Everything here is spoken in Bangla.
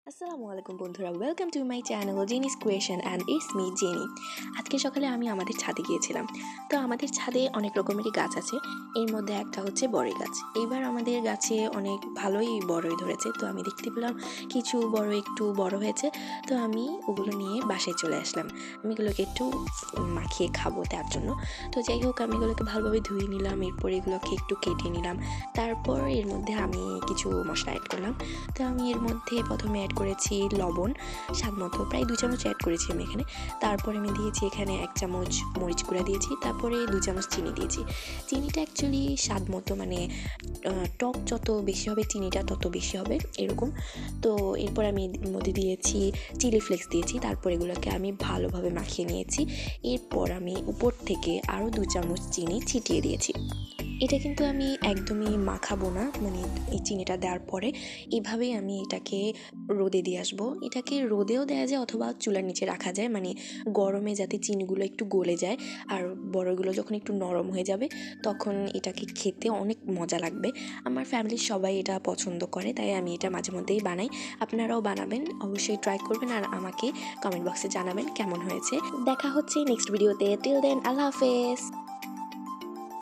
আসসালামু আলাইকুম বন্ধুরা, welcome to my channel Zenit creation and it's me jenny. আজকে সকালে আমি আমাদের ছাদে গিয়েছিলাম। তো আমাদের ছাদে অনেক রকমেরই গাছ আছে, এর মধ্যে একটা হচ্ছে বড়ই গাছ। এইবার আমাদের গাছে অনেক ভালোই বড়ই ধরেছে। তো আমি দেখতে পেলাম কিছু বড় একটু বড় হয়েছে। তো আমি ওগুলো নিয়ে বাসায় চলে আসলাম। আমি এগুলোকে একটু মাখিয়ে খাবো তার জন্য। তো যাই হোক, আমি এগুলোকে ভালোভাবে ধুয়ে নিলাম, এরপর এগুলোকে একটু কেটে নিলাম। তারপর এর মধ্যে আমি কিছু মশলা অ্যাড করলাম। তো আমি এর মধ্যে প্রথমে অ্যাড করেছি লবণ স্বাদ মতো, প্রায় 2 চামচ অ্যাড করেছি আমি এখানে। তারপরে আমি দিয়েছি এখানে 1 চামচ মরিচ গুঁড়া দিয়েছি, তারপরে 2 চামচ চিনি দিয়েছি। চিনিটা অ্যাকচুয়ালি স্বাদ মতো, মানে টক যত বেশি হবে চিনিটা তত বেশি হবে এরকম। তো এরপর আমি এর মধ্যে দিয়েছি চিলি ফ্লেক্স দিয়েছি, তারপর এগুলোকে আমি ভালোভাবে মাখিয়ে নিয়েছি। এরপর আমি উপর থেকে আরও 2 চামচ চিনি ছিটিয়ে দিয়েছি। এটা কিন্তু আমি একদমই মাখাবো না, মানে এই চিনিটা দেওয়ার পরে এভাবেই আমি এটাকে রোদে দিয়ে আসবো। এটাকে রোদেও দেওয়া যায় অথবা চুলার নিচে রাখা যায়, মানে গরমে যাতে চিনিগুলো একটু গলে যায় আর বড়গুলো যখন একটু নরম হয়ে যাবে তখন এটাকে খেতে অনেক মজা লাগবে। আমার ফ্যামিলির সবাই এটা পছন্দ করে, তাই আমি এটা মাঝে মধ্যেই বানাই। আপনারাও বানাবেন, অবশ্যই ট্রাই করবেন আর আমাকে কমেন্ট বক্সে জানাবেন কেমন হয়েছে। দেখা হচ্ছে নেক্সট ভিডিওতে। টিল দেন, আল্লাহ হাফেজ।